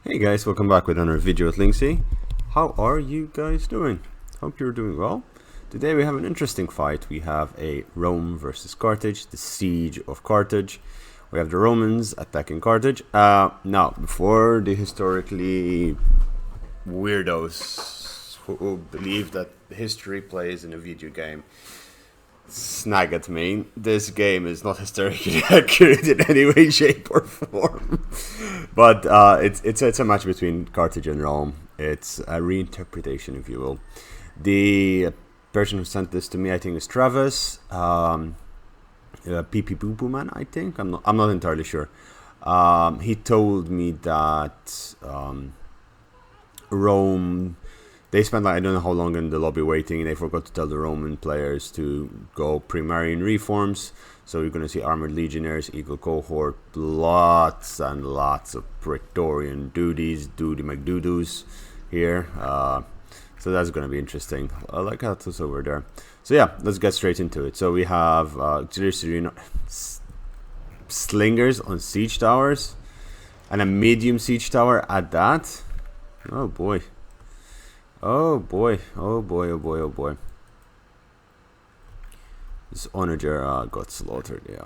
Hey guys, welcome back with another video with Linksy. How are you guys doing? Hope you're doing well. Today we have an interesting fight. We have a Rome versus Carthage, the Siege of Carthage. We have the Romans attacking Carthage. Now, before the historically weirdos who believe that history plays in a video game snag at me, this game is not historically accurate in any way, shape, or form. But it's a match between Carthage and Rome. It's a reinterpretation, if you will. The person who sent this to me, I think, is Travis. PP Poo Poo Man, I think. I'm not entirely sure. He told me that Rome, they spent like I don't know how long in the lobby waiting, and they forgot to tell the Roman players to go pre-Marian reforms. So you're gonna see armored legionnaires, eagle cohort, lots and lots of Praetorian duty McDoodles here. So that's gonna be interesting. I like how it's over there. So yeah, let's get straight into it. So we have slingers on siege towers, and a medium siege tower at that. Oh boy. Oh boy, oh boy, oh boy, oh boy. This onager got slaughtered, yeah.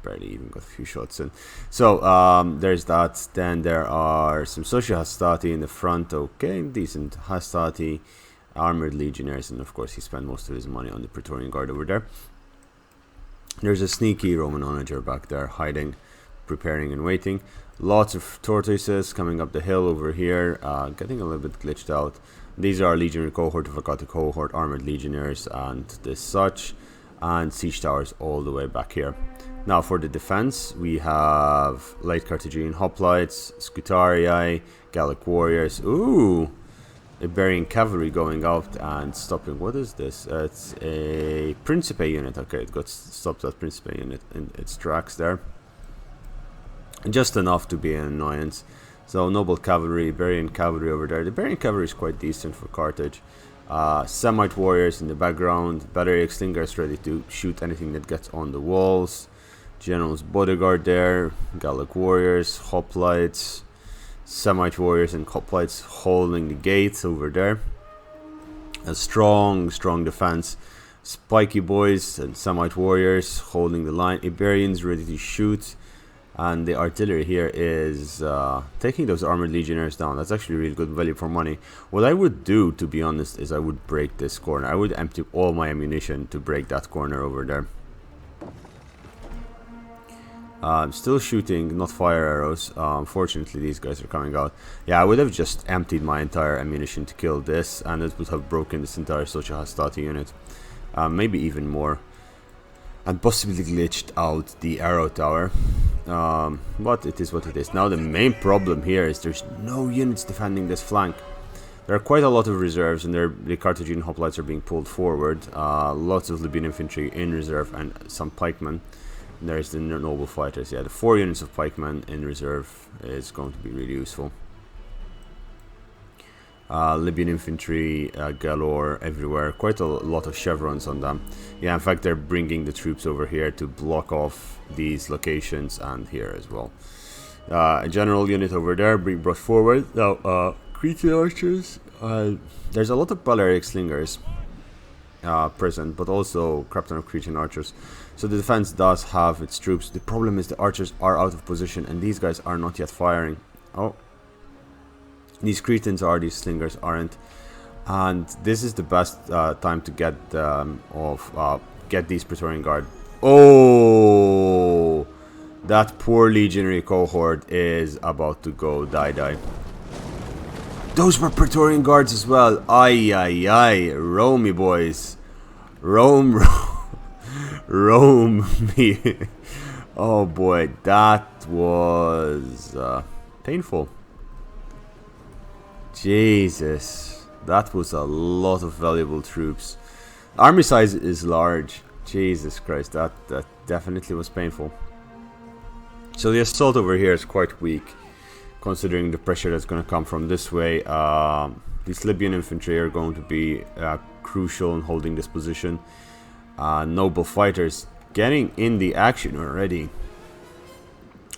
Barely even got a few shots in. So, there's that. Then there are some social hastati in the front. Okay, decent hastati, armored legionnaires, and of course he spent most of his money on the Praetorian Guard over there. There's a sneaky Roman onager back there, hiding, preparing and waiting. Lots of tortoises coming up the hill over here, getting a little bit glitched out. These are legionary cohort, if I got the cohort, armored legionnaires and this such, and siege towers all the way back here. Now for the defense, we have light Carthaginian hoplites, scutarii, Gallic warriors. Ooh, Iberian cavalry going out and stopping. What is this? It's a Principe unit. Okay, it got stopped at Principe unit in its tracks there. Just enough to be an annoyance. So noble cavalry, Iberian cavalry over there. The Iberian cavalry is quite decent for Carthage. Semite warriors in the background. Battery slingers ready to shoot anything that gets on the walls. General's bodyguard there. Gallic warriors, hoplites, Semite warriors and hoplites holding the gates over there. A strong defense. Spiky boys and Semite warriors holding the line. Iberians ready to shoot. And the artillery here is taking those armored legionnaires down. That's actually really good value for money. What I would do, to be honest, is I would break this corner. I would empty all my ammunition to break that corner over there. Still shooting, not fire arrows. Unfortunately, these guys are coming out. Yeah, I would have just emptied my entire ammunition to kill this, and it would have broken this entire social hastati unit. Maybe even more. And possibly glitched out the arrow tower. But it is what it is. Now the main problem here is there's no units defending this flank. There are quite a lot of reserves, and the Carthaginian hoplites are being pulled forward. Lots of Libyan infantry in reserve and some pikemen. And there's the noble fighters. Yeah, the 4 units of pikemen in reserve is going to be really useful. Libyan infantry galore everywhere. Quite a lot of chevrons on them. Yeah, in fact, they're bringing the troops over here to block off these locations and here as well. A general unit over there being brought forward. Now, Cretan archers. There's a lot of Balearic slingers present, but also crap ton of Cretan archers. So the defense does have its troops. The problem is the archers are out of position, and these guys are not yet firing. Oh. These Cretans are, these slingers aren't, and this is the best time to get get these Praetorian Guard. Oh, that poor legionary cohort is about to go die. Those were Praetorian Guards as well. Ay ay ay, Rome boys, Rome. Me. Oh boy, that was painful. Jesus, that was a lot of valuable troops. Army size is large. Jesus Christ, that definitely was painful. So the assault over here is quite weak, considering the pressure that's going to come from this way. These Libyan infantry are going to be crucial in holding this position. Noble fighters getting in the action already.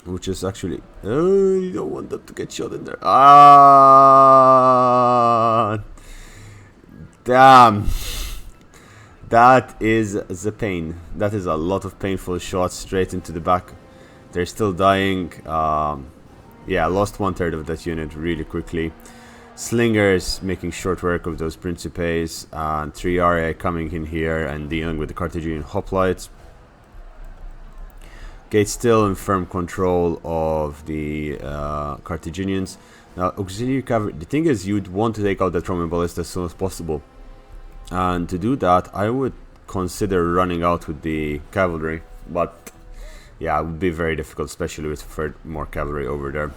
which is actually... Oh, you don't want them to get shot in there. Ah! Damn! That is the pain. That is a lot of painful shots straight into the back. They're still dying. Yeah, lost 1/3 of that unit really quickly. Slingers making short work of those Principes, and Triarii coming in here and dealing with the Carthaginian hoplites. Gate still in firm control of the Carthaginians. Now, auxiliary cavalry. The thing is, you'd want to take out that Roman ballista as soon as possible, and to do that, I would consider running out with the cavalry. But yeah, it would be very difficult, especially with more cavalry over there.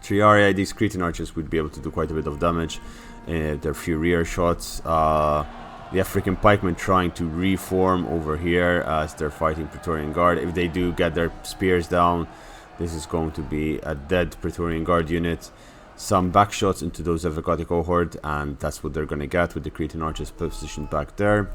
Triarii, these Cretan archers would be able to do quite a bit of damage. There are a few rear shots. The African pikemen trying to reform over here as they're fighting Praetorian Guard. If they do get their spears down, this is going to be a dead Praetorian Guard unit. Some back shots into those Evocati cohort, and that's what they're going to get with the Cretan archers positioned back there.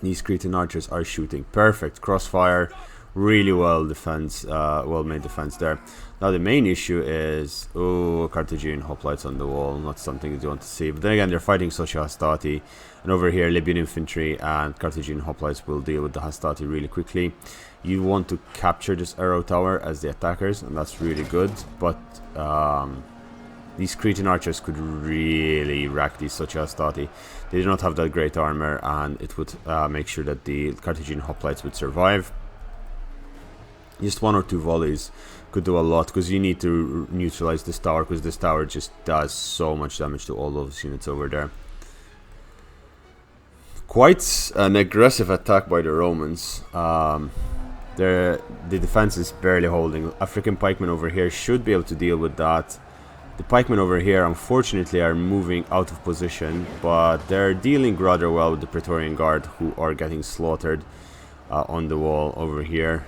These Cretan archers are shooting perfect crossfire, really well made defense there. Now the main issue is Carthaginian hoplites on the wall, not something that you want to see. But then again, they're fighting Socio Hastati, and over here Libyan infantry and Carthaginian hoplites will deal with the Hastati really quickly. You want to capture this arrow tower as the attackers, and that's really good. But these Cretan archers could really rack these Socio Hastati. They do not have that great armor, and it would make sure that the Carthaginian hoplites would survive. Just 1 or 2 volleys could do a lot, because you need to neutralize this tower, because this tower just does so much damage to all those units over there. Quite an aggressive attack by the Romans. The defense is barely holding. African pikemen over here should be able to deal with that. The pikemen over here, unfortunately, are moving out of position, but they're dealing rather well with the Praetorian Guard, who are getting slaughtered on the wall over here.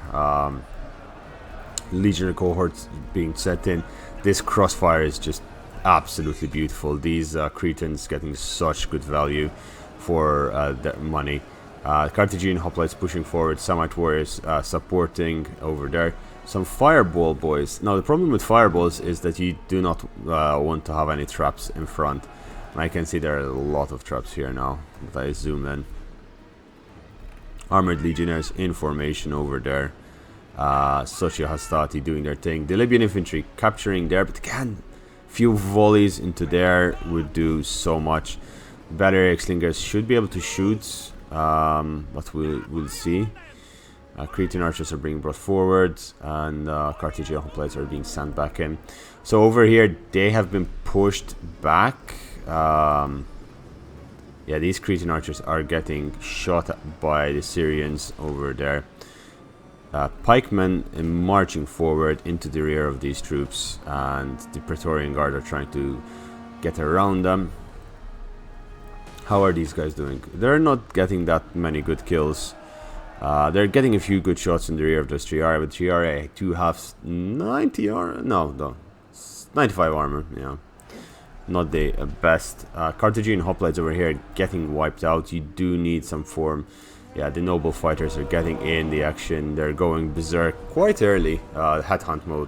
Legionary cohorts being set in. This crossfire is just absolutely beautiful. These Cretans getting such good value for their money. Carthaginian hoplites pushing forward, Samite warriors supporting over there. Some fireball boys. Now the problem with fireballs is that you do not want to have any traps in front. And I can see there are a lot of traps here now if I zoom in. Armored legionnaires in formation over there. Socio Hastati doing their thing. The Libyan infantry capturing there, but again, few volleys into there would do so much. Battery slingers should be able to shoot, but we'll see. Cretan archers are being brought forward, and Carthaginian hoplites are being sent back in. So over here, they have been pushed back. Yeah, these Cretan archers are getting shot by the Syrians over there. Pikemen marching forward into the rear of these troops, and the Praetorian Guard are trying to get around them. How are these guys doing? They're not getting that many good kills. They're getting a few good shots in the rear of those Triarii, but Triarii do have 90 armor. No, 95 armor. Yeah, not the best. Carthaginian hoplites over here getting wiped out. You do need some form. Yeah, the noble fighters are getting in the action. They're going berserk quite early, headhunt mode.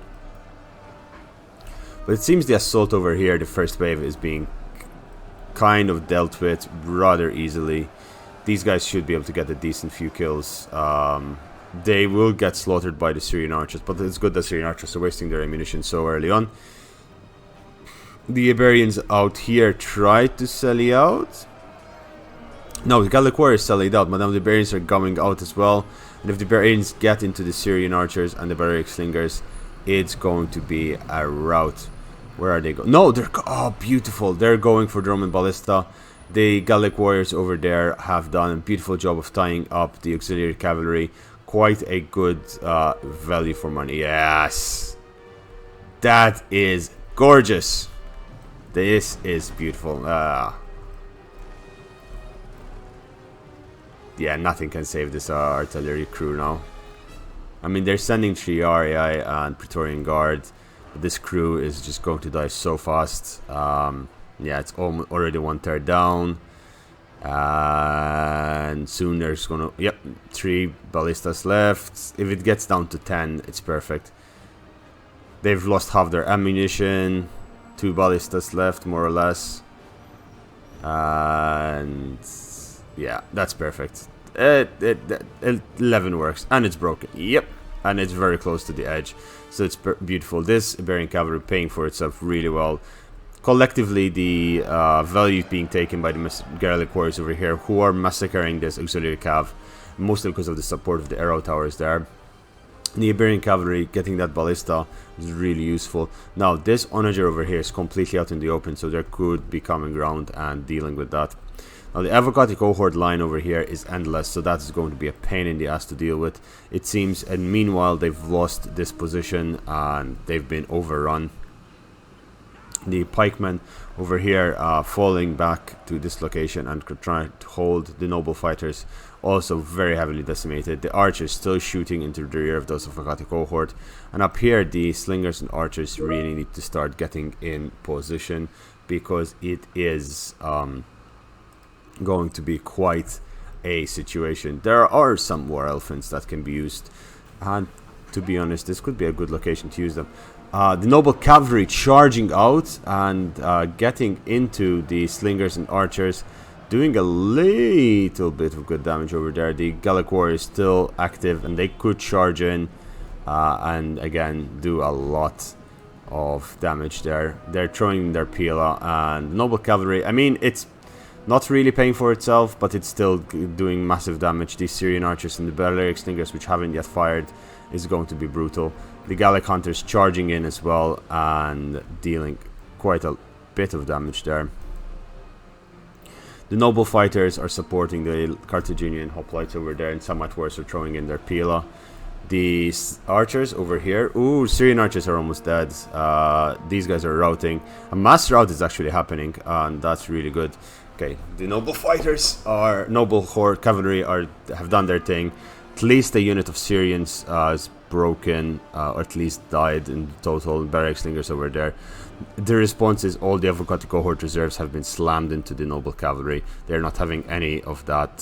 But it seems the assault over here, the first wave, is being kind of dealt with rather easily. These guys should be able to get a decent few kills. They will get slaughtered by the Syrian archers, but it's good that Syrian archers are wasting their ammunition so early on. The Iberians out here tried to sally out. No, the Gallic warriors sallied out, but now the Iberians are coming out as well. And if the Iberians get into the Syrian archers and the Barbaric slingers, it's going to be a rout. Where are they going? No, they're... Oh, beautiful. They're going for the Roman ballista. The Gallic warriors over there have done a beautiful job of tying up the auxiliary cavalry. Quite a good value for money. Yes! That is gorgeous. This is beautiful. Yeah, nothing can save this artillery crew now. I mean, they're sending Triarii and Praetorian Guard, but this crew is just going to die so fast. Yeah, it's already 1/3 down. And soon there's gonna, yep, 3 ballistas left. If it gets down to 10, it's perfect. They've lost half their ammunition. 2 ballistas left, more or less. And yeah, that's perfect. 11 works, and it's broken. Yep, and it's very close to the edge, so it's beautiful. This Iberian cavalry paying for itself really well. Collectively, the value being taken by the Gaelic warriors over here, who are massacring this auxiliary cav, mostly because of the support of the arrow towers there. The Iberian cavalry getting that ballista is really useful. Now, this onager over here is completely out in the open, so there could be common ground and dealing with that. Now, the Avocati cohort line over here is endless, so that is going to be a pain in the ass to deal with, it seems. And meanwhile, they've lost this position and they've been overrun. The pikemen over here falling back to this location and trying to hold the noble fighters, also very heavily decimated. The archers still shooting into the rear of those Avocati cohort, and up here the slingers and archers really need to start getting in position, because it is going to be quite a situation. There are some war elephants that can be used, and to be honest, this could be a good location to use them. The noble cavalry charging out and getting into the slingers and archers, doing a little bit of good damage over there. The Gallic warrior is still active, and they could charge in and again do a lot of damage there. They're throwing their pila, and noble cavalry, I mean, it's not really paying for itself, but it's still doing massive damage. The Syrian archers and the Balearic slingers, which haven't yet fired, is going to be brutal. The Gallic hunters charging in as well and dealing quite a bit of damage there. The noble fighters are supporting the Carthaginian hoplites over there, and somewhat worse are throwing in their pila. The archers over here, ooh, Syrian archers are almost dead. These guys are routing. A mass rout is actually happening, and that's really good. Okay, the noble fighters are, noble horde cavalry have done their thing. At least a unit of Syrians is broken, or at least died in total. Barrack slingers over there. The response is all the Avocati cohort reserves have been slammed into the noble cavalry. They're not having any of that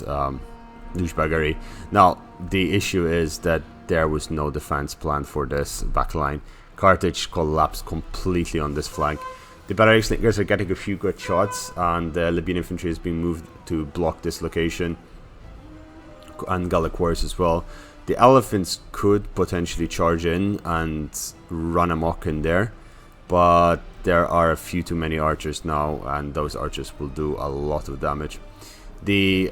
douchebaggery. Now, the issue is that there was no defense plan for this backline. Carthage collapsed completely on this flank. The Balearic slingers are getting a few good shots, and the Libyan infantry is being moved to block this location, and Gallic warriors as well. The elephants could potentially charge in and run amok in there, but there are a few too many archers now, and those archers will do a lot of damage. The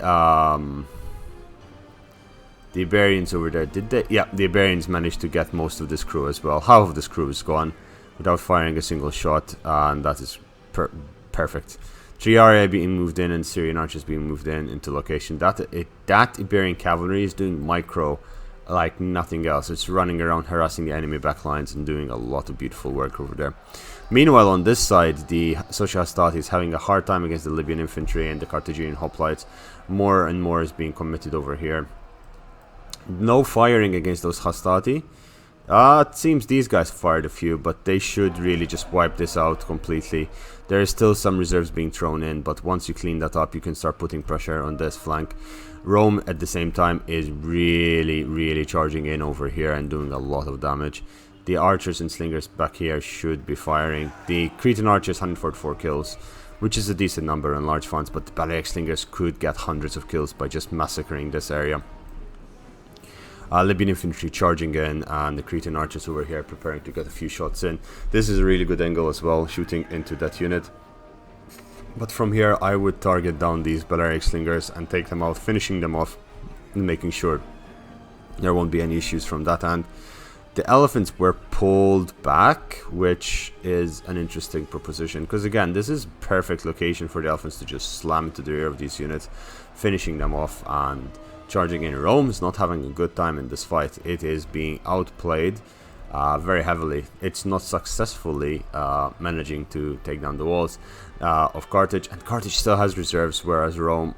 Iberians over there, did they? Yeah, the Iberians managed to get most of this crew as well. Half of this crew is gone without firing a single shot, and that is perfect. Triaria being moved in and Syrian archers being moved in into location. That Iberian cavalry is doing micro like nothing else. It's running around harassing the enemy backlines and doing a lot of beautiful work over there. Meanwhile, on this side, the Social Hastati is having a hard time against the Libyan infantry and the Carthaginian hoplites. More and more is being committed over here. No firing against those Hastati. It seems these guys fired a few, but they should really just wipe this out completely. There is still some reserves being thrown in, but once you clean that up, you can start putting pressure on this flank. Rome, at the same time, is really charging in over here and doing a lot of damage. The archers and slingers back here should be firing. The Cretan archers, 144 kills, which is a decent number in large funds, but the Balearic slingers could get hundreds of kills by just massacring this area. Libyan infantry charging in, and the Cretan archers over here preparing to get a few shots in. This is a really good angle as well, shooting into that unit. But from here, I would target down these Balearic slingers and take them out, finishing them off, and making sure there won't be any issues from that end. The elephants were pulled back, which is an interesting proposition, because again, this is perfect location for the elephants to just slam into the rear of these units, finishing them off and charging in. Rome is not having a good time in this fight. It is being outplayed very heavily. It's not successfully managing to take down the walls of Carthage, and Carthage still has reserves, whereas Rome,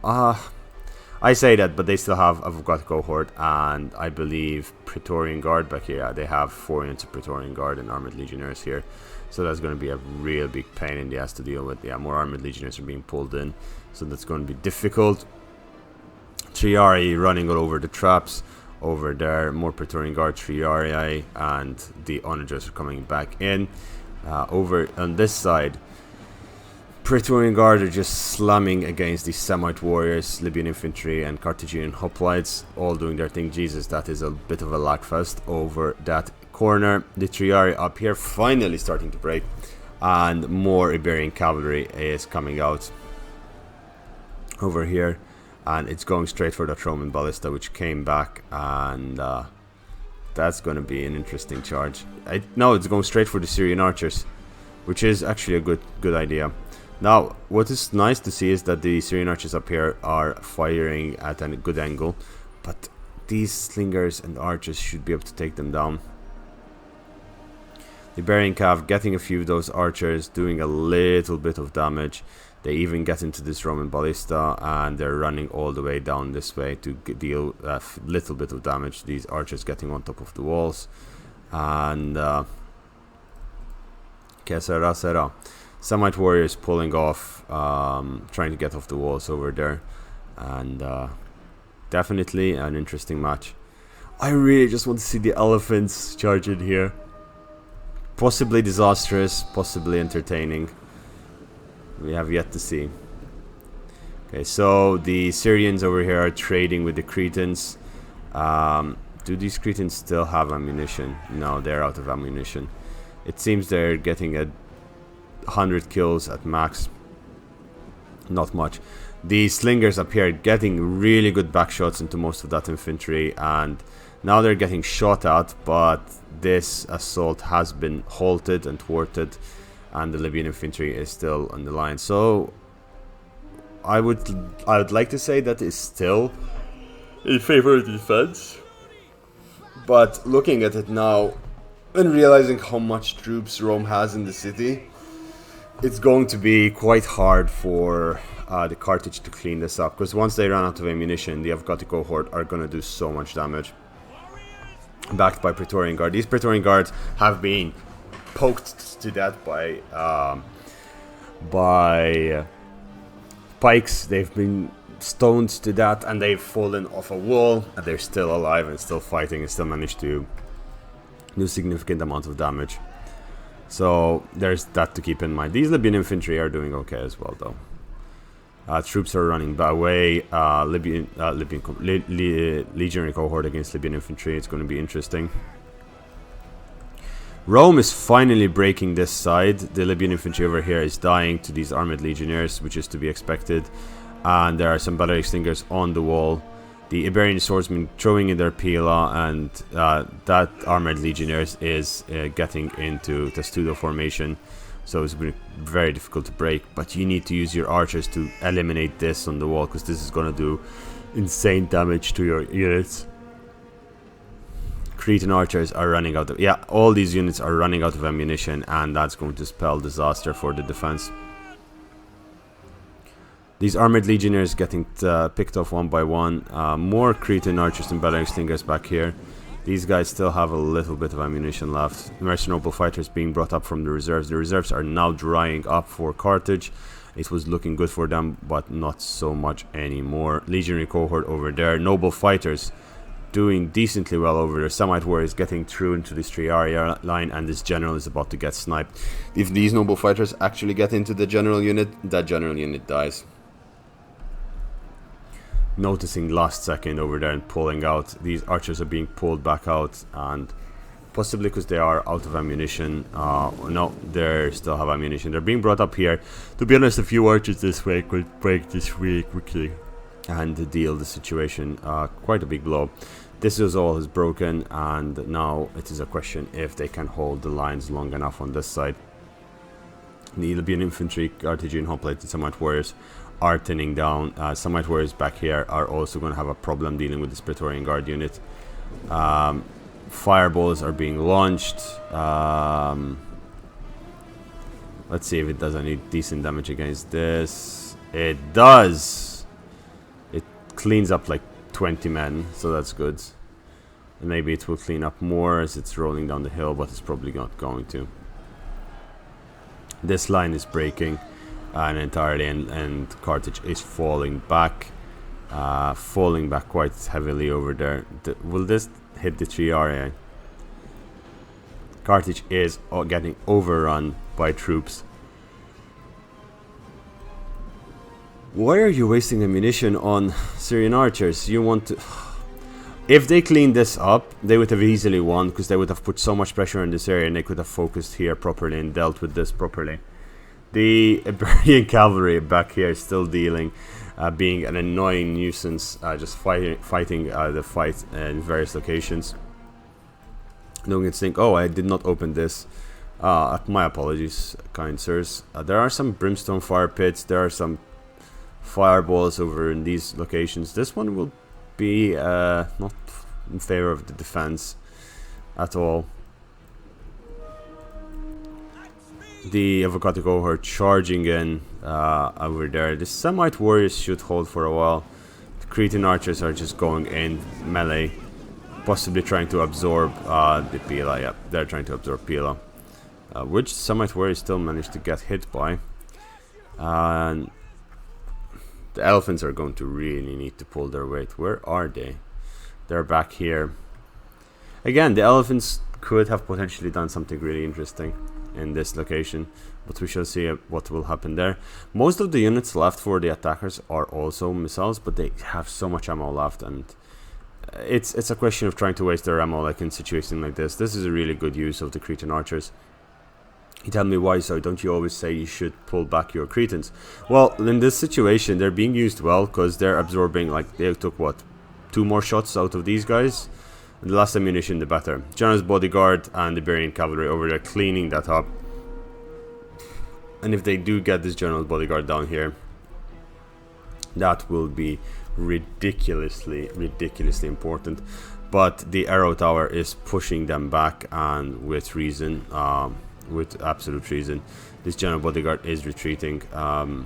I say that, but they still have a Got cohort, and I believe Praetorian Guard back here. Yeah, they have 4 units of Praetorian Guard and Armored Legionnaires here. So that's going to be a real big pain in the ass to deal with. Yeah, more Armored Legionnaires are being pulled in, so that's going to be difficult. Triarii running all over the traps over there. More Praetorian Guard, Triarii, and the Onagers are coming back in. Over on this side, Praetorian Guard are just slamming against these Semite warriors, Libyan infantry, and Carthaginian hoplites, all doing their thing. Jesus, that is a bit of a lagfest over that corner. The Triarii up here finally starting to break, and more Iberian cavalry is coming out over here, and it's going straight for that Roman ballista, which came back, and that's going to be an interesting charge. No, it's going straight for the Syrian archers, which is actually a good idea. Now, what is nice to see is that the Syrian archers up here are firing at a good angle, but these slingers and archers should be able to take them down. The Iberian Cav getting a few of those archers, doing a little bit of damage. They even get into this Roman ballista, and they're running all the way down this way to deal a little bit of damage. These archers getting on top of the walls, and que sera. Semite warriors pulling off, trying to get off the walls over there, and definitely an interesting match. I really just want to see the elephants charge in here. Possibly disastrous, possibly entertaining. We have yet to see. Okay, so the Syrians over here are trading with the Cretans. Do these Cretans still have ammunition? No, they're out of ammunition. It seems they're getting 100 kills at max. Not much. The slingers up here getting really good back shots into most of that infantry, and now they're getting shot at, but this assault has been halted and thwarted, and the Libyan infantry is still on the line. So I would like to say that it's still in favor of defense, but looking at it now and realizing how much troops Rome has in the city, it's going to be quite hard for the Carthage to clean this up, because once they run out of ammunition, the Avgati cohort are going to do so much damage. Backed by Praetorian Guard. These Praetorian Guards have been poked to death by pikes. They've been stoned to death, and they've fallen off a wall, and they're still alive and still fighting and still managed to do significant amount of damage. So there's that to keep in mind. These Libyan infantry are doing okay as well, though. Troops are running away. Legionary cohort against Libyan infantry. It's going to be interesting. Rome is finally breaking this side. The Libyan infantry over here is dying to these armored legionnaires, which is to be expected. And there are some Balearic slingers on the wall. The Iberian swordsmen throwing in their pila, and that armored legionnaires is getting into testudo formation. So it's been very difficult to break, but you need to use your archers to eliminate this on the wall, because this is going to do insane damage to your units. Cretan archers are running out of... Yeah, all these units are running out of ammunition, and that's going to spell disaster for the defense. These armored legionnaires getting picked off one by one. More Cretan archers and Balearic slingers back here. These guys still have a little bit of ammunition left. Mercenary fighters being brought up from the reserves. The reserves are now drying up for Carthage. It was looking good for them, but not so much anymore. Legionary cohort over there. Noble fighters doing decently well over there. Semite warriors getting through into this Triarii line, and this general is about to get sniped. If these noble fighters actually get into the general unit, that general unit dies. Noticing last second over there and pulling out. These archers are being pulled back out, and possibly because they are out of ammunition. No, they still have ammunition. They're being brought up here. To be honest, a few archers this way could break this really quickly and deal the situation quite a big blow. This is all has broken, and now it is a question if they can hold the lines long enough on this side. The Libyan infantry, Carthaginian hoplite, and Semite warriors are thinning down. Semite warriors back here are also going to have a problem dealing with this Praetorian Guard unit. Fireballs are being launched. Let's see if it does any decent damage against this. It does! It cleans up like 20 men, so that's good. And maybe it will clean up more as it's rolling down the hill, but it's probably not going to. This line is breaking entirely, and Carthage is falling back quite heavily over there. Will this hit the 3 area? Carthage is getting overrun by troops. Why are you wasting ammunition on Syrian archers? You want to... If they cleaned this up, they would have easily won, because they would have put so much pressure in this area and they could have focused here properly and dealt with this properly. The Praetorian cavalry back here is still dealing, being an annoying nuisance, just fighting the fight in various locations. No one can think, oh, I did not open this. My apologies, kind sirs. There are some brimstone fire pits, there are some fireballs over in these locations. This one will be not in favor of the defense at all. The Avocado cohort charging in over there. The Semite warriors should hold for a while. The Cretan archers are just going in melee, possibly trying to absorb the Pila. Yeah, they're trying to absorb Pila, which Semite warriors still managed to get hit by. And the elephants are going to really need to pull their weight. Where are they? They're back here. Again, the elephants could have potentially done something really interesting in this location, but we shall see what will happen there. Most of the units left for the attackers are also missiles, but they have so much ammo left, and it's a question of trying to waste their ammo like in situations like this. This is a really good use of the Cretan archers. You tell me why, so don't you always say you should pull back your Cretans? Well, in this situation, they're being used well, because they're absorbing, like, they took, what, 2 more shots out of these guys? The less ammunition, the better. General's bodyguard and the Iberian cavalry over there cleaning that up. And if they do get this general's bodyguard down here, that will be ridiculously important. But the arrow tower is pushing them back, and with reason. With absolute reason. This general bodyguard is retreating, and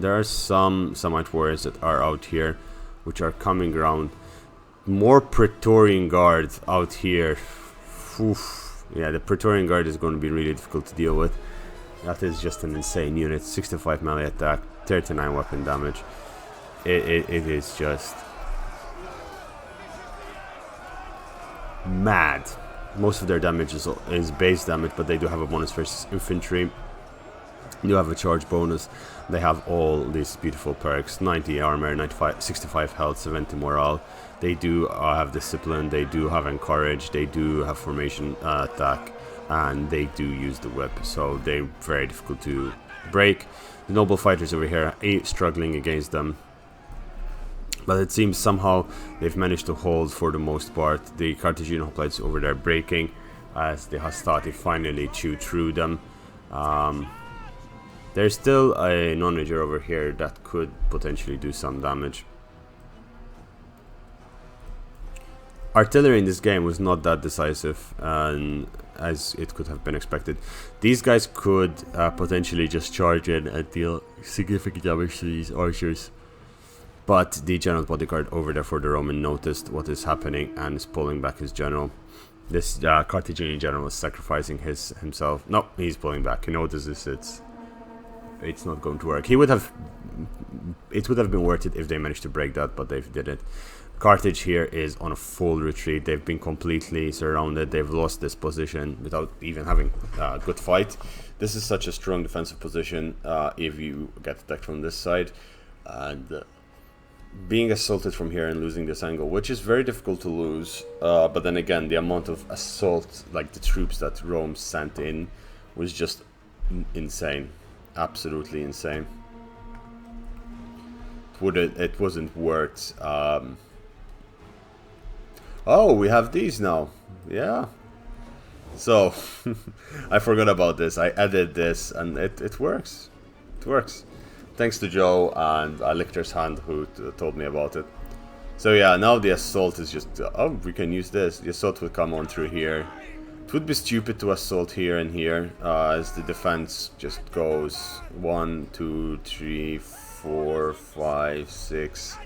there are some Semite warriors that are out here which are coming around. More Praetorian Guard out here. Oof. Yeah, the Praetorian Guard is going to be really difficult to deal with. That is just an insane unit. 65 melee attack, 39 weapon damage. It is just mad. Most of their damage is base damage, but they do have a bonus versus infantry. They do have a charge bonus. They have all these beautiful perks: 90 armor, 65 health, 70 morale. They do have discipline. They do have encourage. They do have formation attack, and they do use the whip. So they're very difficult to break. The noble fighters over here are struggling against them. But it seems somehow they've managed to hold for the most part. The Carthaginian hoplites over there breaking as the Hastati finally chew through them. There's still a non-major over here that could potentially do some damage. Artillery in this game was not that decisive as it could have been expected. These guys could potentially just charge in and deal significant damage to these archers. But the general's bodyguard over there for the Roman noticed what is happening and is pulling back his general. This Carthaginian general is sacrificing himself. No, he's pulling back. He notices it's not going to work. It would have been worth it if they managed to break that, but they didn't. Carthage here is on a full retreat. They've been completely surrounded. They've lost this position without even having a good fight. This is such a strong defensive position if you get attacked from this side. And being assaulted from here and losing this angle, which is very difficult to lose, but then again, the amount of assault, like the troops that Rome sent in, was just insane. Absolutely insane. It wasn't worth. Oh, we have these now. Yeah. So I forgot about this. I added this, and it works. It works. Thanks to Joe and Lictor's Hand who told me about it. So yeah, now the assault is just... oh, we can use this. The assault will come on through here. It would be stupid to assault here and here, as the defense just goes 1, 2, 3, 4, 5, 6.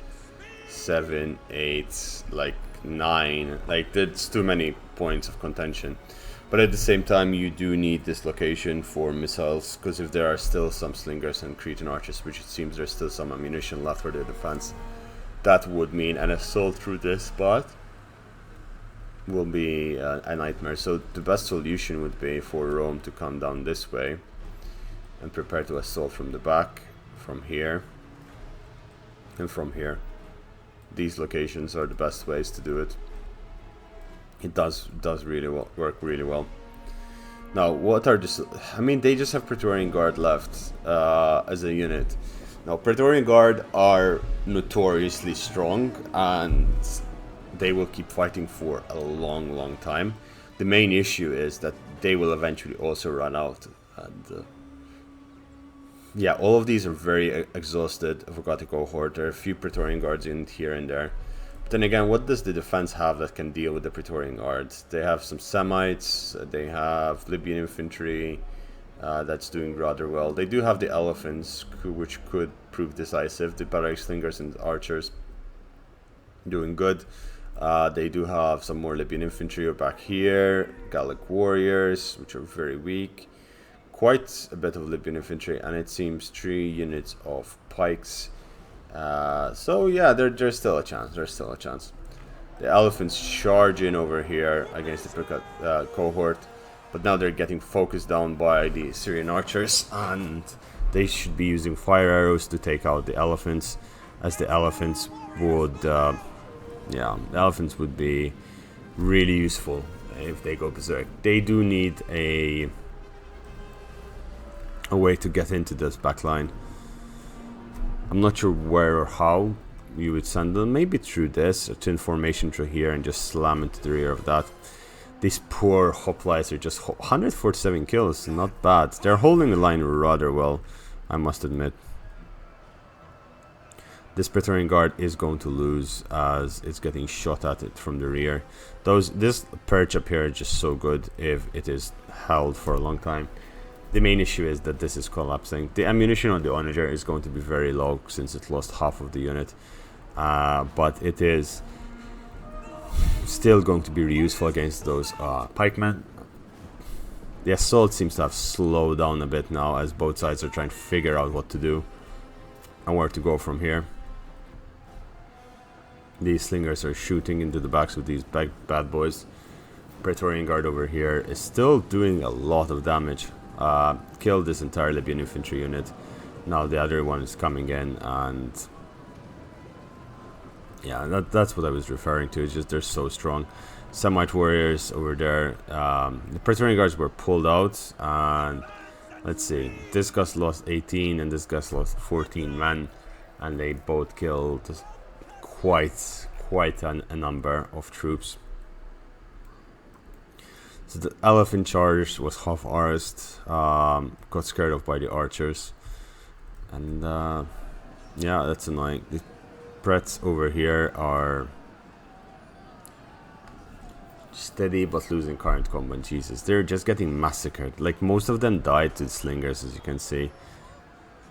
7, 8, like 9. Like, there's too many points of contention. But at the same time, you do need this location for missiles, because if there are still some slingers and Cretan archers, which it seems there's still some ammunition left for their defense, that would mean an assault through this spot will be a nightmare. So the best solution would be for Rome to come down this way and prepare to assault from the back, from here, and from here. These locations are the best ways to do it. It does really work really well. Now, what are the... I mean, they just have Praetorian Guard left as a unit. Now, Praetorian Guard are notoriously strong, and they will keep fighting for a long time. The main issue is that they will eventually also run out. And yeah, all of these are very exhausted. I forgot to cohort. There are a few Praetorian Guards in here and there. But then again, what does the defense have that can deal with the Praetorian Guards? They have some Semites, they have Libyan infantry that's doing rather well. They do have the elephants, which could prove decisive. The Barbaric slingers and archers doing good. They do have some more Libyan infantry back here. Gallic warriors, which are very weak. Quite a bit of Libyan infantry, and it seems 3 units of pikes. So yeah, there's still a chance. There's still a chance. The elephants charge in over here against the cohort, but now they're getting focused down by the Syrian archers, and they should be using fire arrows to take out the elephants, as the elephants would, yeah, the elephants would be really useful if they go berserk. They do need a way to get into this backline. I'm not sure where or how you would send them. Maybe through this, or to information through here, and just slam into the rear of that. These poor hoplites are just 147 kills, not bad. They're holding the line rather well, I must admit. This Praetorian Guard is going to lose as it's getting shot at it from the rear. This perch up here is just so good if it is held for a long time. The main issue is that this is collapsing. The ammunition on the onager is going to be very low since it lost half of the unit. But it is still going to be useful against those pikemen. The assault seems to have slowed down a bit now, as both sides are trying to figure out what to do and where to go from here. These slingers are shooting into the backs of these bad boys. Praetorian Guard over here is still doing a lot of damage. Killed this entire Libyan infantry unit. Now the other one is coming in, and yeah, that's what I was referring to. It's just they're so strong. Semite warriors over there. The Praetorian Guards were pulled out, and let's see, this guy's lost 18 and this guy's lost 14 men, and they both killed quite a number of troops. So the elephant charge was half-arsed, got scared off by the archers, and yeah, that's annoying. The Prets over here are steady but losing current combat. Jesus, they're just getting massacred. Like, most of them died to slingers, as you can see.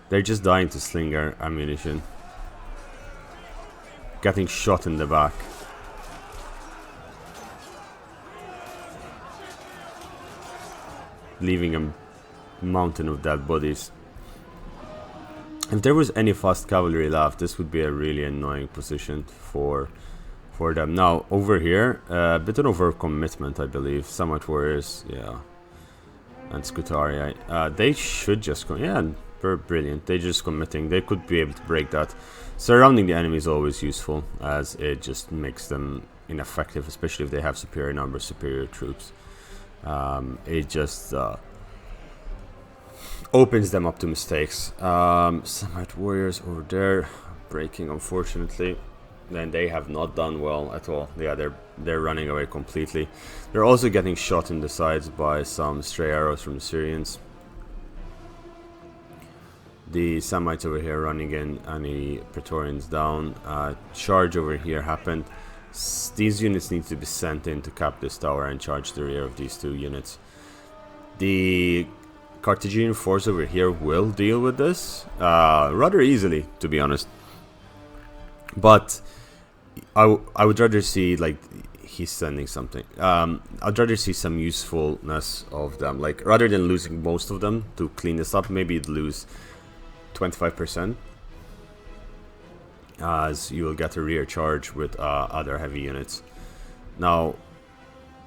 They're just dying to slinger ammunition. Getting shot in the back. Leaving a mountain of dead bodies. If there was any fast cavalry left, this would be a really annoying position for them. Now, over here, a bit of overcommitment, I believe. Semite warriors, yeah. And Scutarii. They should just go. Yeah, they're brilliant. They're just committing. They could be able to break that. Surrounding the enemy is always useful, as it just makes them ineffective, especially if they have superior numbers, superior troops. It just opens them up to mistakes. Semite warriors over there breaking, unfortunately. Then they have not done well at all. Yeah, they're running away completely. They're also getting shot in the sides by some stray arrows from the Syrians. The Semites over here running in, any Praetorians down. Charge over here happened. These units need to be sent in to cap this tower and charge the rear of these two units. The Carthaginian force over here will deal with this rather easily, to be honest. But I would rather see, like, he's sending something. I'd rather see some usefulness of them. Like, rather than losing most of them to clean this up, maybe lose 25%. As you will get a rear charge with other heavy units. Now,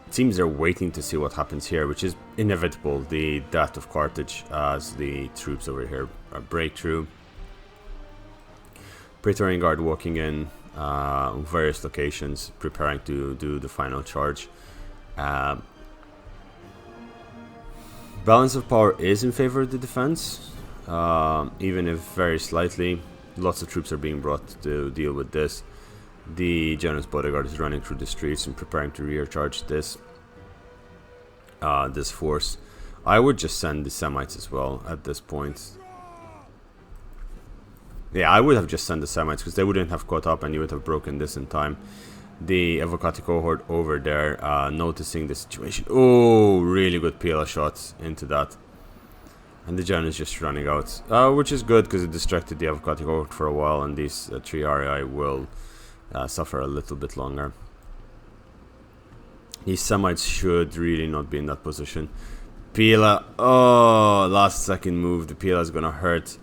it seems they're waiting to see what happens here, which is inevitable. The death of Carthage as the troops over here break through. Praetorian Guard walking in various locations, preparing to do the final charge. Balance of power is in favor of the defense, even if very slightly. Lots of troops are being brought to deal with this. The General's bodyguard is running through the streets and preparing to rear charge this force. I would just send the Semites as well at this point. Yeah, I would have just sent the Semites because they wouldn't have caught up and you would have broken this in time. The Avocati cohort over there, noticing the situation. Oh, really good PL shots into that. And the General is just running out, which is good because it distracted the Avocati cohort for a while, and these 3 RI will suffer a little bit longer. These Semites should really not be in that position. Pila, oh, last second move. The Pila is gonna hurt.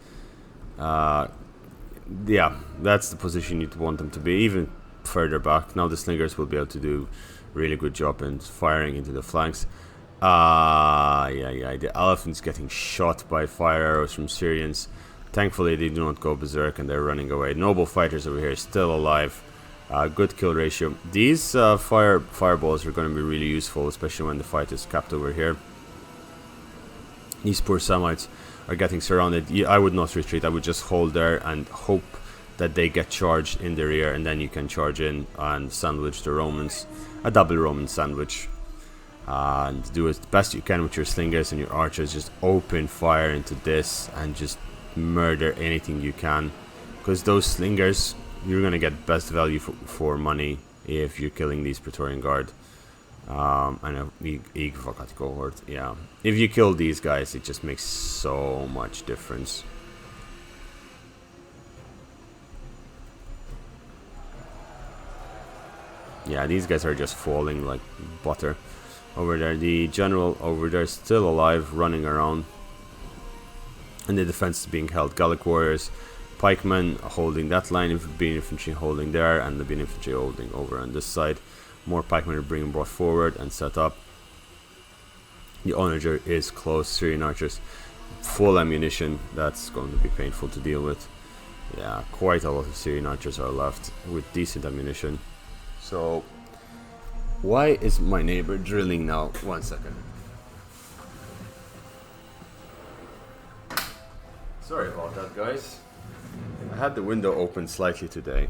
Yeah, that's the position you'd want them to be, even further back. Now the Slingers will be able to do a really good job in firing into the flanks. Yeah, the Elephant's getting shot by fire arrows from Syrians. Thankfully they do not go berserk and they're running away. Noble fighters over here still alive. Good kill ratio. These fireballs are going to be really useful, especially when the fight is capped over here. These poor Semites are getting surrounded. I would not retreat. I would just hold there and hope that they get charged in the rear, and then you can charge in and sandwich the Romans. A double Roman sandwich. And do as best you can with your slingers and your archers. Just open fire into this and just murder anything you can, because those slingers, you're gonna get best value for money if you're killing these Praetorian Guard and a Avocati cohort. Yeah, if you kill these guys, it just makes so much difference. Yeah, these guys are just falling like butter. Over there, the general over there is still alive, running around. And the defense is being held. Gallic warriors, pikemen holding that line, being infantry holding there, and the being infantry holding over on this side. More pikemen are being brought forward and set up. The onager is close. Syrian archers, full ammunition. That's going to be painful to deal with. Yeah, quite a lot of Syrian archers are left with decent ammunition. So, why is my neighbor drilling now? 1 second. Sorry about that, guys. I had the window open slightly today,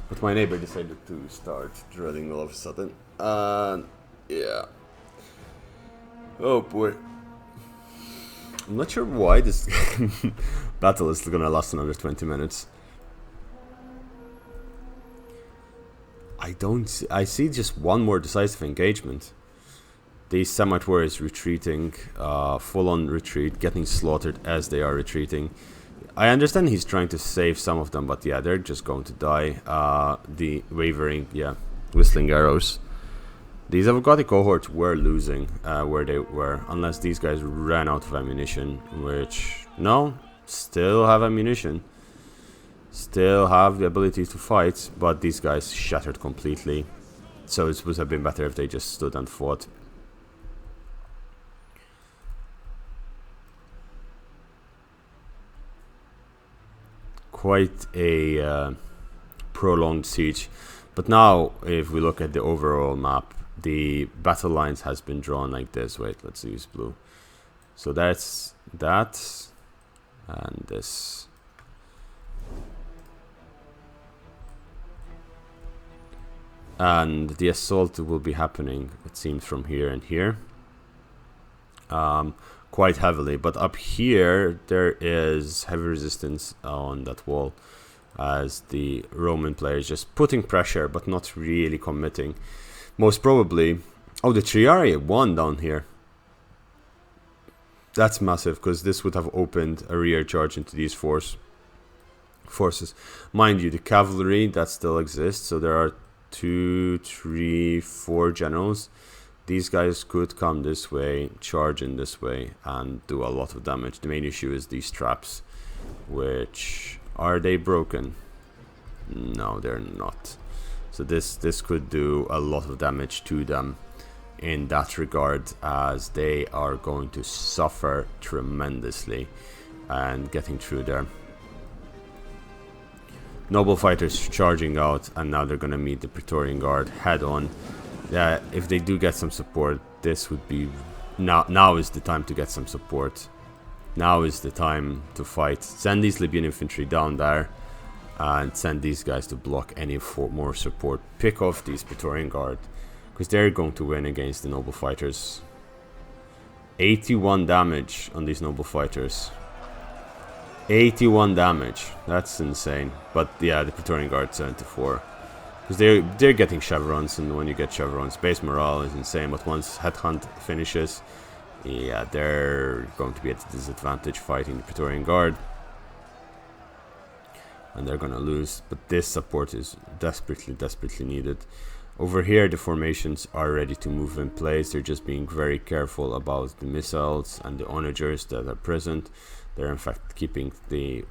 but my neighbor decided to start drilling all of a sudden. Yeah. Oh boy. I'm not sure why this battle is gonna last another 20 minutes. I see just one more decisive engagement. The Semite warriors retreating, full-on retreat, getting slaughtered as they are retreating. I understand he's trying to save some of them, but yeah, they're just going to die. The wavering, yeah, whistling arrows. These Avocati cohorts were losing where they were, unless these guys ran out of ammunition, which, no, still have ammunition. Still have the ability to fight, but these guys shattered completely. So it would have been better if they just stood and fought. Quite a prolonged siege. But now, if we look at the overall map, the battle lines has been drawn like this. Wait, let's use blue. So that's that and this. And the assault will be happening, it seems, from here and here. Quite heavily. But up here, there is heavy resistance on that wall. As the Roman players just putting pressure, but not really committing. Most probably... Oh, the Triarii won down here. That's massive, because this would have opened a rear charge into these forces. Mind you, the cavalry, that still exists. So there are 2, 3, 4 generals. These guys could come this way, charge in this way, and do a lot of damage. The main issue is these traps, which... Are they broken? No, they're not. So this could do a lot of damage to them in that regard, as they are going to suffer tremendously and getting through there. Noble fighters charging out, and now they're going to meet the Praetorian Guard head on. If they do get some support, this would be... Now is the time to get some support. Now is the time to fight. Send these Libyan infantry down there and send these guys to block any more support. Pick off these Praetorian Guard, because they're going to win against the noble fighters. 81 damage on these noble fighters. 81 damage. That's insane. But yeah, the Praetorian Guard 74. Because they're getting chevrons, and when you get chevrons, base morale is insane. But once Headhunt finishes, yeah, they're going to be at a disadvantage fighting the Praetorian Guard. And they're going to lose. But this support is desperately, desperately needed. Over here, the formations are ready to move in place. They're just being very careful about the missiles and the onagers that are present. They're in fact keeping the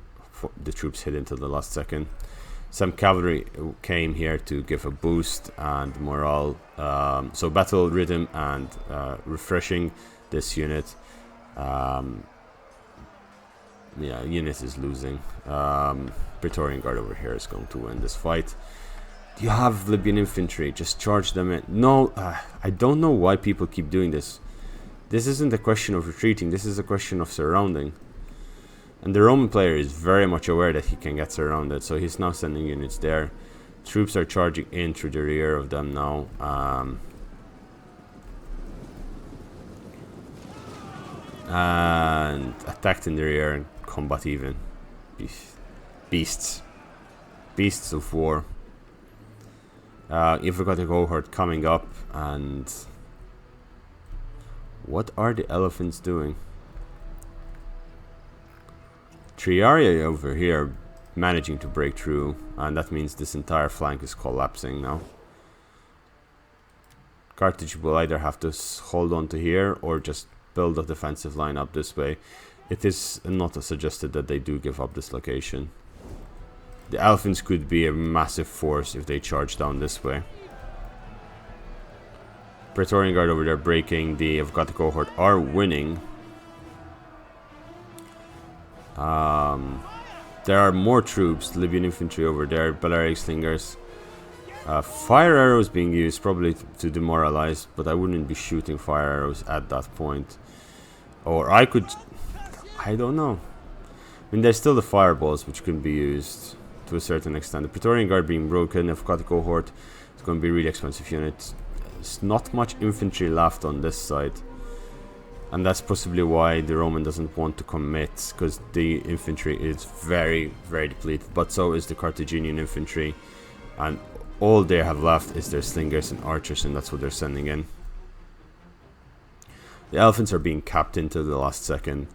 troops hidden till the last second. Some cavalry came here to give a boost and morale. So battle rhythm and refreshing this unit. Yeah, unit is losing. Praetorian Guard over here is going to win this fight. You have Libyan infantry, just charge them in. No, I don't know why people keep doing this. This isn't a question of retreating, this is a question of surrounding. And the Roman player is very much aware that he can get surrounded, so he's now sending units there. Troops are charging in through the rear of them now. And attacked in the rear and combat even. Beasts. Beasts of war. If we got a cohort coming up, and what are the elephants doing? Triaria over here managing to break through, and that means this entire flank is collapsing now. Carthage will either have to hold on to here or just build a defensive line up this way. It is not suggested that they do give up this location. The elephants could be a massive force if they charge down this way. Praetorian Guard over there breaking. The Avocado cohort are winning. There are more troops. Libyan infantry over there. Balearic slingers. Fire arrows being used probably to demoralize, but I wouldn't be shooting fire arrows at that point. Or I could... I don't know. I mean, there's still the fireballs which can be used to a certain extent. The Praetorian Guard being broken, I've got a cohort. It's going to be a really expensive unit. There's not much infantry left on this side. And that's possibly why the Roman doesn't want to commit, because the infantry is very, very depleted. But so is the Carthaginian infantry. And all they have left is their slingers and archers, and that's what they're sending in. The elephants are being capped into the last second.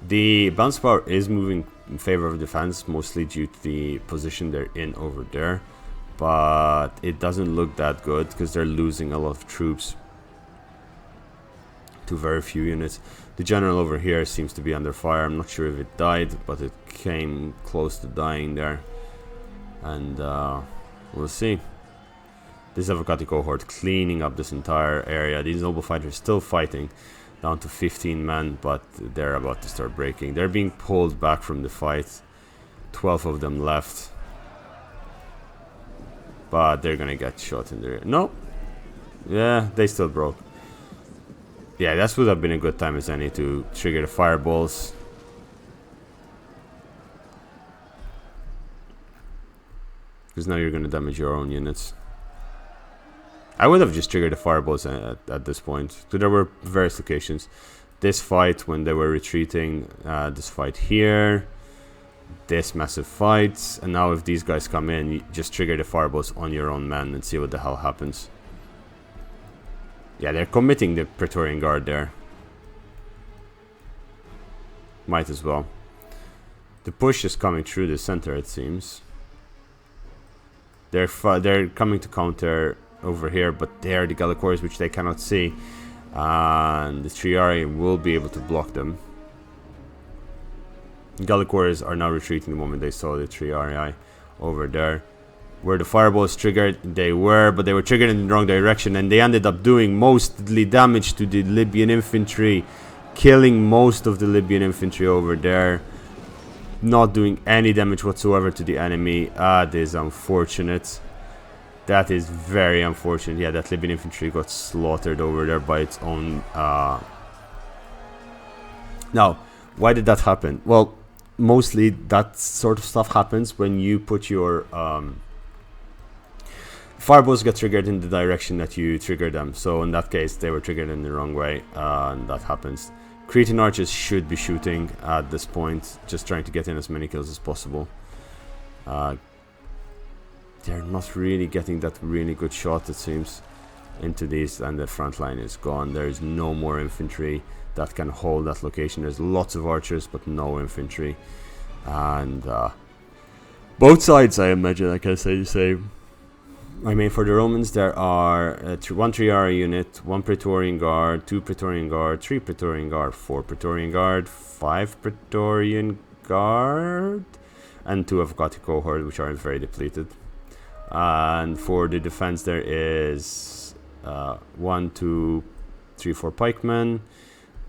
The bounce power is moving in favor of defense, mostly due to the position they're in over there. But it doesn't look that good, because they're losing a lot of troops to very few units. The general over here seems to be under fire. I'm not sure if it died, but it came close to dying there. And we'll see. This Avocado cohort cleaning up this entire area. These noble fighters still fighting, down to 15 men, but they're about to start breaking. They're being pulled back from the fight. 12 of them left. But they're gonna get shot in the rear. No. Yeah, they still broke. Yeah, that would have been a good time as any to trigger the fireballs. Because now you're gonna damage your own units. I would have just triggered the fireballs at this point. So there were various locations. This fight when they were retreating, this fight here, this massive fight, and now if these guys come in, you just trigger the fireballs on your own men and see what the hell happens. Yeah, they're committing the Praetorian Guard there. Might as well. The push is coming through the center, it seems. They're coming to counter over here, but they are the Gallicours, which they cannot see, and the Triarii will be able to block them. Gallicours are now retreating the moment they saw the Triarii over there. Were the fireballs triggered? They were, but they were triggered in the wrong direction, and they ended up doing mostly damage to the Libyan infantry, killing most of the Libyan infantry over there, not doing any damage whatsoever to the enemy. That is unfortunate. That is very unfortunate. Yeah, that Libyan infantry got slaughtered over there by its own... Now, why did that happen? Well, mostly that sort of stuff happens when you put your... fireballs get triggered in the direction that you trigger them. So in that case, they were triggered in the wrong way, and that happens. Cretan archers should be shooting at this point, just trying to get in as many kills as possible. They're not really getting that really good shot, it seems, into these, and the front line is gone. There is no more infantry that can hold that location. There's lots of archers, but no infantry. And both sides, I imagine, I can say the same. I mean, for the Romans, there are 1 Triarii unit, 1 Praetorian Guard, 2 Praetorian Guard, 3 Praetorian Guard, 4 Praetorian Guard, 5 Praetorian Guard, and 2 of Gothic cohort, which are very depleted. And for the defense, there is 1, 2, 3, 4 pikemen,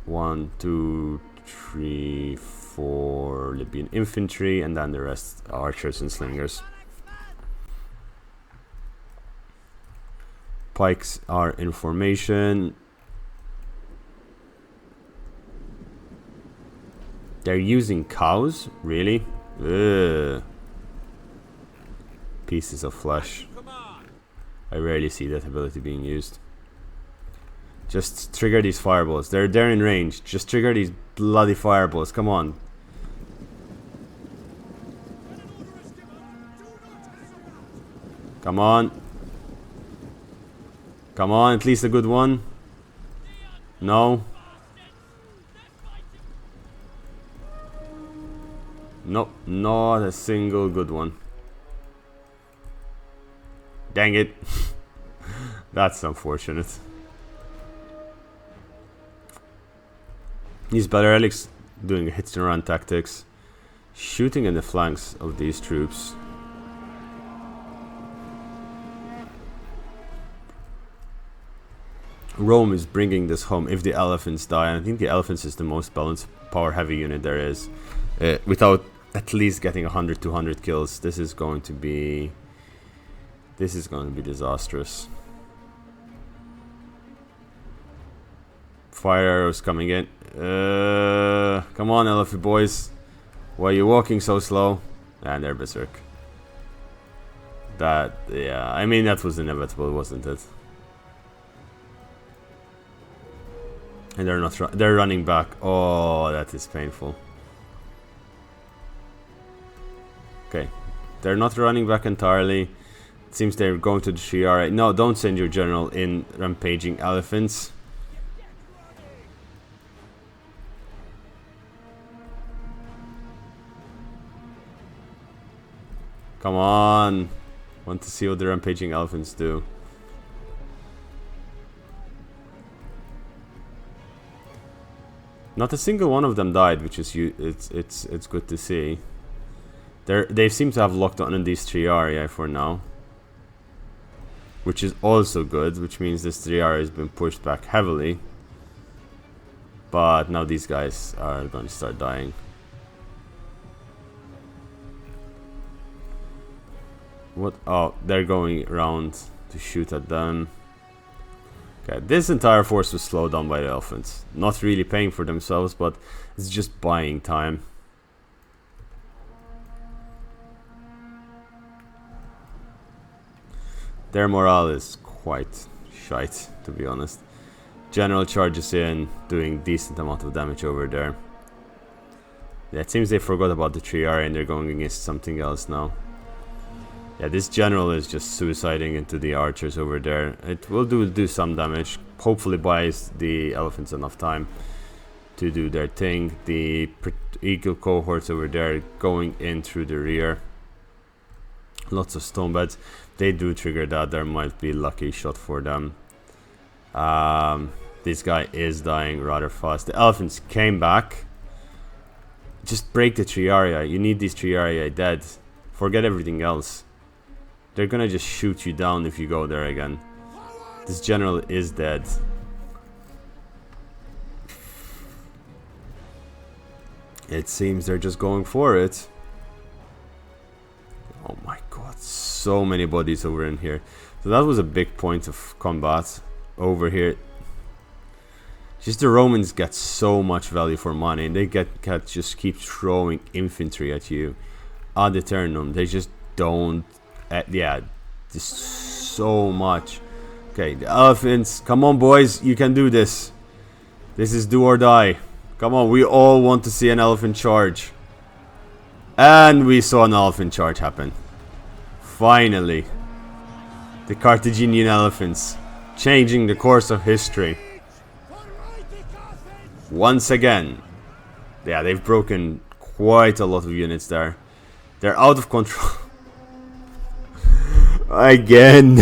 1, 2, 3, 4 Libyan infantry, and then the rest archers and slingers. Pikes are in formation. They're using cows? Really? Ugh. Pieces of flesh. I rarely see that ability being used. Just trigger these fireballs. They're in range. Just trigger these bloody fireballs. Come on. Come on. Come on, at least a good one. No. Nope, not a single good one. Dang it. That's unfortunate. These Balearics doing hits and run tactics, shooting in the flanks of these troops. Rome is bringing this home if the elephants die, and I think the elephants is the most balanced power heavy unit there is. Without at least getting 100-200 kills, this is going to be disastrous. Fire arrows coming in. Come on, elephant boys. Why are you walking so slow? And they're berserk. That, yeah, I mean, that was inevitable, wasn't it? And they're not. They're running back. Oh, that is painful. Okay, they're not running back entirely. It seems they're going to the Triarii. No, don't send your general in rampaging elephants. Come on. Want to see what the rampaging elephants do. Not a single one of them died, which is it's good to see. They seem to have locked on in these Triarii for now, which is also good, which means this Triarii has been pushed back heavily. But now these guys are going to start dying. What? Oh, they're going around to shoot at them. Okay, this entire force was slowed down by the elephants. Not really paying for themselves, but it's just buying time. Their morale is quite shite, to be honest. General charges in, doing decent amount of damage over there. Yeah, it seems they forgot about the Triarii and they're going against something else now. Yeah, this general is just suiciding into the archers over there. It will do some damage. Hopefully buys the elephants enough time to do their thing. The eagle cohorts over there going in through the rear. Lots of stone beds. they do trigger that, there might be lucky shot for them. This guy is dying rather fast. The elephants came back. Just break the triarii. You need these triarii dead. Forget everything else. They're gonna just shoot you down if you go there again. This general is dead. It seems they're just going for it. Oh my god, so many bodies over in here. So that was a big point of combat over here. Just the Romans get so much value for money, and they can just keep throwing infantry at you ad eternum. They just don't. Yeah, just so much. Okay, the elephants. Come on, boys, you can do this. This is do or die. Come on, we all want to see an elephant charge. And we saw an elephant charge happen. Finally. The Carthaginian elephants changing the course of history. Once again. Yeah, they've broken quite a lot of units there. They're out of control. Again.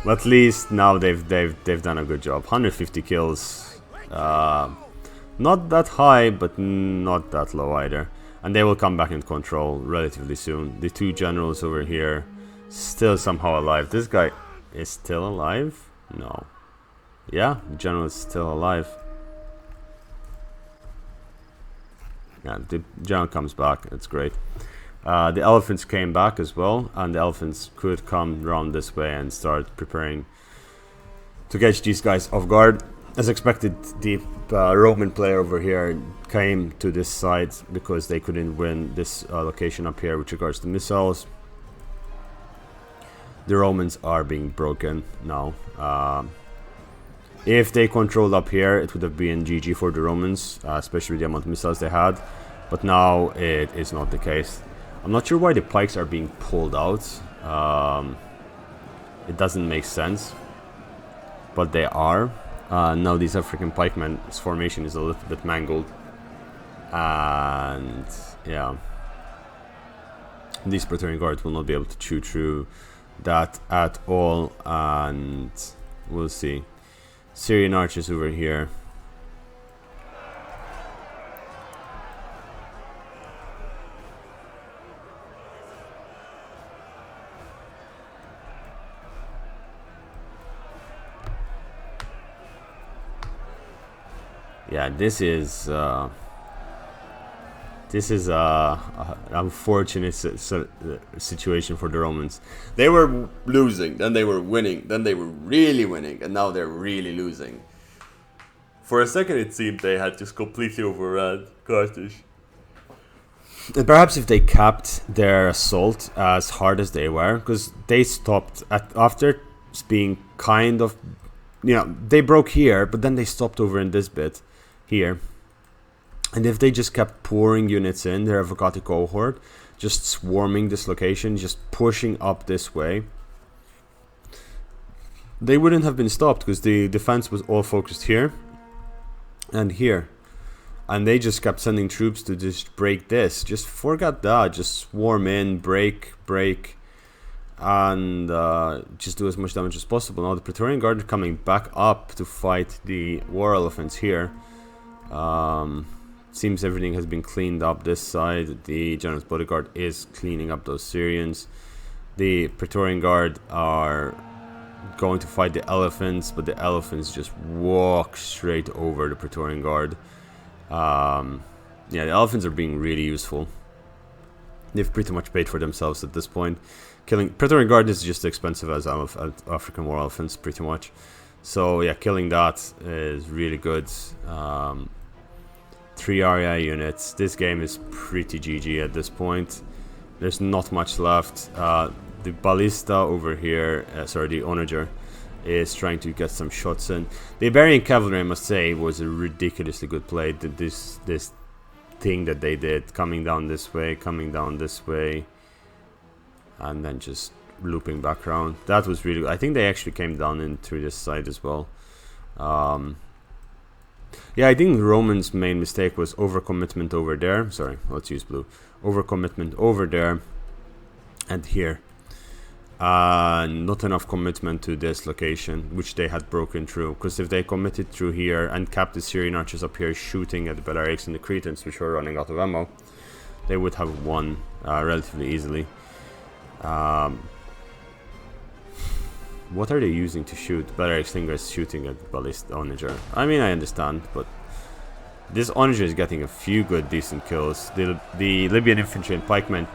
But at least now they've done a good job. 150 kills. Not that high, but not that low either. And they will come back in control relatively soon. The two generals over here still somehow alive. This guy is still alive? No. Yeah, the general is still alive. Yeah, the general comes back. It's great. The elephants came back as well, and the elephants could come around this way and start preparing to catch these guys off guard. As expected, the Roman player over here came to this side because they couldn't win this location up here with regards to missiles. The Romans are being broken now. If they controlled up here, it would have been GG for the Romans, especially with the amount of missiles they had. But now it is not the case. I'm not sure why the pikes are being pulled out. It doesn't make sense, but they are. Now these African pikemen's formation is a little bit mangled, and yeah, these Praetorian Guards will not be able to chew through that at all, and we'll see. Syrian archers over here. Yeah, this is an unfortunate situation for the Romans. They were losing, then they were winning, then they were really winning, and now they're really losing. For a second it seemed they had just completely overrun Carthage. And perhaps if they kept their assault as hard as they were, because they stopped after being kind of, you know, they broke here, but then they stopped over in this bit here. And if they just kept pouring units in, their Avocati cohort, just swarming this location, just pushing up this way, they wouldn't have been stopped, because the defense was all focused here and here. And they just kept sending troops to just break this. Just forget that. Just swarm in, break, and just do as much damage as possible. Now the Praetorian Guard are coming back up to fight the war elephants here. Seems everything has been cleaned up this side. The General's Bodyguard is cleaning up those Syrians. The Praetorian Guard are going to fight the elephants, but the elephants just walk straight over the Praetorian Guard. Yeah, the elephants are being really useful. They've pretty much paid for themselves at this point. Killing Praetorian Guard is just as expensive as African war elephants, pretty much. So yeah, killing that is really good. 3 area units. This game is pretty GG at this point. There's not much left. The ballista over here, the onager, is trying to get some shots in. The Iberian cavalry, I must say, was a ridiculously good play. This thing that they did, coming down this way, and then just looping back around. That was really good. I think they actually came down in through this side as well. Yeah, I think the Romans' main mistake was overcommitment over there. Sorry, let's use blue. Overcommitment over there and here. Not enough commitment to this location, which they had broken through. Because if they committed through here and kept the Syrian archers up here shooting at the Balearics and the Cretans, which were running out of ammo, they would have won relatively easily. What are they using to shoot? Balearic slingers shooting at ballist onager. I mean, I understand, but this onager is getting a few good, decent kills. The Libyan infantry and pikemen,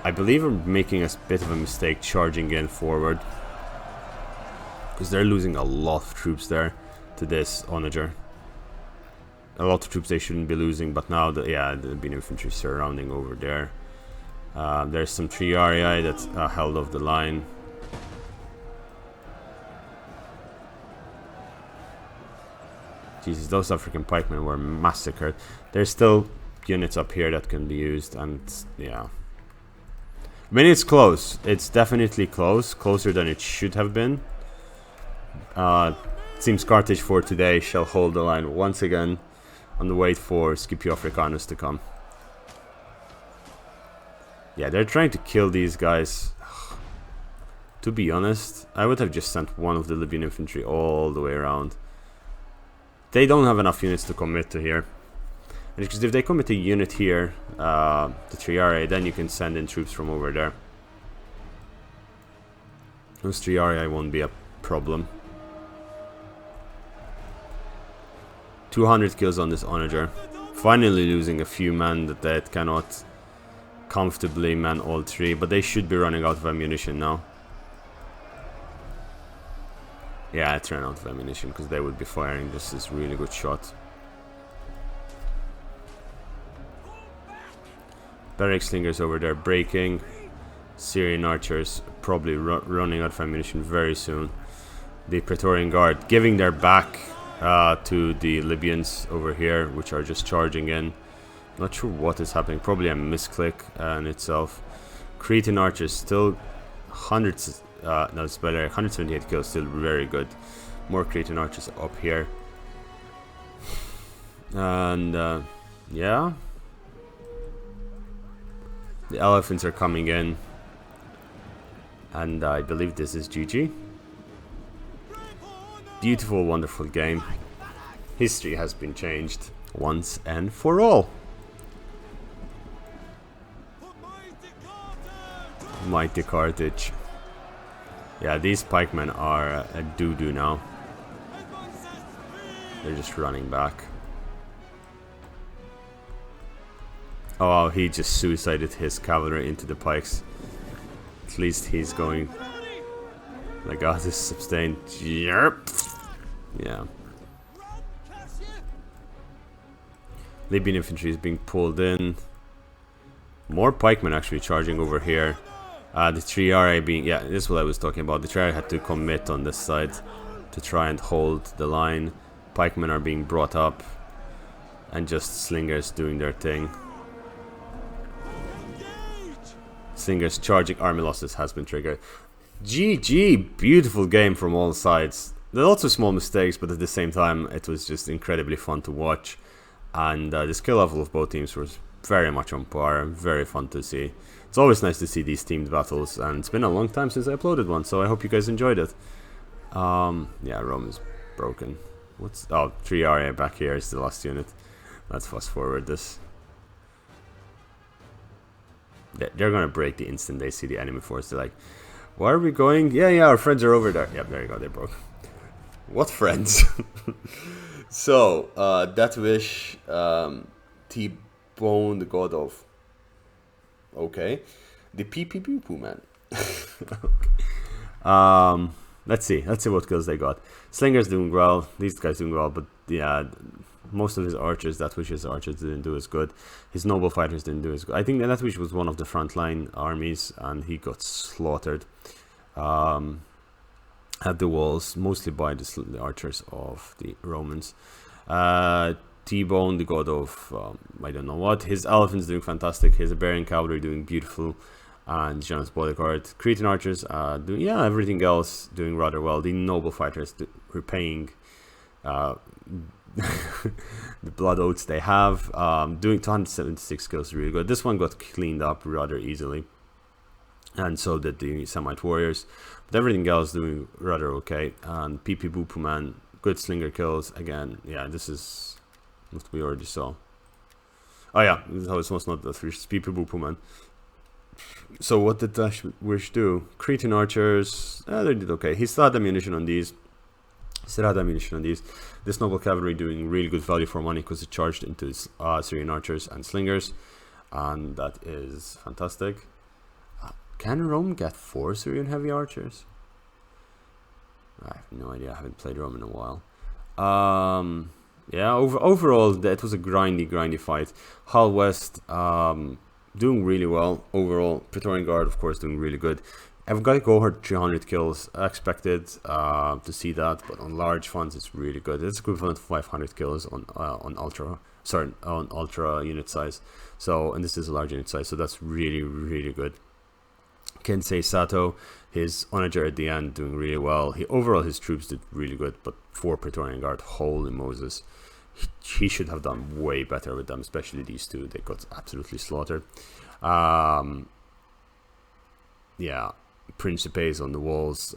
I believe, are making a bit of a mistake charging in forward, because they're losing a lot of troops there to this onager. A lot of troops they shouldn't be losing, but now the Libyan infantry surrounding over there. There's some triarii that held off the line. Jesus, those African pikemen were massacred. There's still units up here that can be used, and yeah. I mean, it's close. It's definitely close. Closer than it should have been. Seems Carthage for today shall hold the line once again on the wait for Scipio Africanus to come. Yeah, they're trying to kill these guys. To be honest, I would have just sent one of the Libyan infantry all the way around. They don't have enough units to commit to here. Because if they commit a unit here, the Triarii, then you can send in troops from over there. Those Triarii won't be a problem. 200 kills on this onager. Finally losing a few men that cannot comfortably man all three, but they should be running out of ammunition now. Yeah, it's ran out of ammunition because they would be firing just this really good shot. Balearic slingers over there breaking. Syrian archers probably running out of ammunition very soon. The Praetorian Guard giving their back to the Libyans over here, which are just charging in. Not sure what is happening. Probably a misclick in itself. Cretan archers still hundreds. No, it's better. 178 kills, still very good. More Cretan archers up here. And yeah. The elephants are coming in. And I believe this is GG. Beautiful, wonderful game. History has been changed once and for all. Mighty Carthage. Yeah, these pikemen are a doo-doo now. They're just running back. Oh, he just suicided his cavalry into the pikes. At least he's going... My god, this is sustained. Yerp. Yeah. Libyan infantry is being pulled in. More pikemen actually charging over here. The Triarii being... Yeah, this is what I was talking about. The Triarii had to commit on this side to try and hold the line. Pikemen are being brought up. And just slingers doing their thing. Slingers charging. Army losses has been triggered. GG! Beautiful game from all sides. There are lots of small mistakes, but at the same time, it was just incredibly fun to watch. And the skill level of both teams was very much on par. Very fun to see. It's always nice to see these teamed battles, and it's been a long time since I uploaded one, so I hope you guys enjoyed it. Yeah, Rome is broken. What's... Oh, Triarii back here is the last unit. Let's fast forward this. They're gonna break the instant they see the enemy force. They're like, where are we going? Yeah, our friends are over there. Yep, there you go, they broke. What friends? So, Death Wish, T-Bone, the god of... Okay. The pee-pee-poo-poo man. Okay. Let's see what kills they got. Slinger's doing well. These guys doing well, but yeah, most of his archers, Death Wish's archers didn't do as good. His noble fighters didn't do as good. I think Death Wish was one of the frontline armies, and he got slaughtered at the walls, mostly by the archers of the Romans. T-Bone, the god of I don't know what. His elephants doing fantastic. His Iberian cavalry doing beautiful, and Janus bodyguard. Cretan archers doing everything else doing rather well. The noble fighters repaying the blood oaths they have. Doing 276 kills really good. This one got cleaned up rather easily. and so did the Semite warriors. But everything else doing rather okay. And PP Boopuman, good slinger kills again. Yeah, this is what we already saw. Oh yeah, this was not the three PP Boopuman. So what did Wish do? Cretan archers, they did okay. He still had ammunition on these. This noble cavalry doing really good value for money because it charged into Syrian archers and slingers, and that is fantastic. Can Rome get 4 Syrian heavy archers? I have no idea. I haven't played Rome in a while. Yeah, overall it was a grindy fight. Hull West doing really well overall. Praetorian Guard, of course, doing really good. I've got to go hard 300 kills. I expected to see that, but on large funds it's really good. It's equivalent to 500 kills on ultra unit size. So, and this is a large unit size, so that's really good. Kensei Sato, his onager at the end doing really well. Overall his troops did really good, but for Praetorian Guard, holy Moses, he should have done way better with them, especially these two. They got absolutely slaughtered. Yeah. Principes on the walls.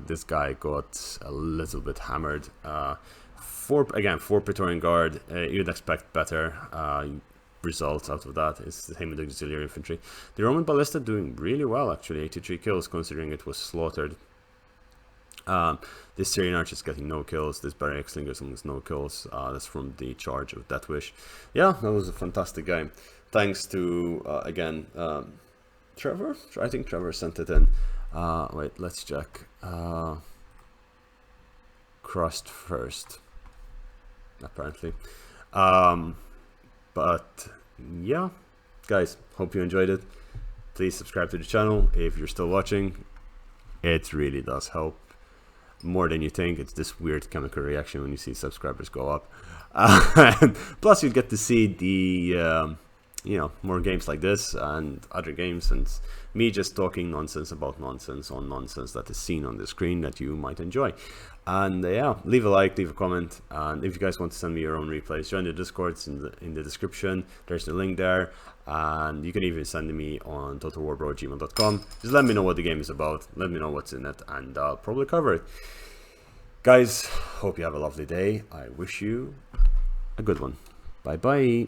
This guy got a little bit hammered. For Praetorian Guard, you'd expect better results out of that. It's the same with the auxiliary infantry. The Roman ballista doing really well, actually. 83 kills considering it was slaughtered. This Syrian archer is getting no kills. This Barrack Slinger is almost no kills. That's from the charge of Death Wish. Yeah, that was a fantastic game. Thanks to again Trevor. I think Trevor sent it in. Wait, let's check. Crust first, apparently. But yeah, guys, hope you enjoyed it. Please subscribe to the channel if you're still watching. It really does help more than you think. It's this weird chemical reaction when you see subscribers go up. Plus, you get to see the more games like this and other games, and me just talking nonsense about nonsense on nonsense that is seen on the screen that you might enjoy. And yeah, leave a like, leave a comment, and if you guys want to send me your own replays, join the Discords in the description. There's the link there, and you can even send me on totalwarbro@gmail.com. Just let me know what the game is about, let me know what's in it, and I'll probably cover it. Guys, hope you have a lovely day. I wish you a good one. Bye bye.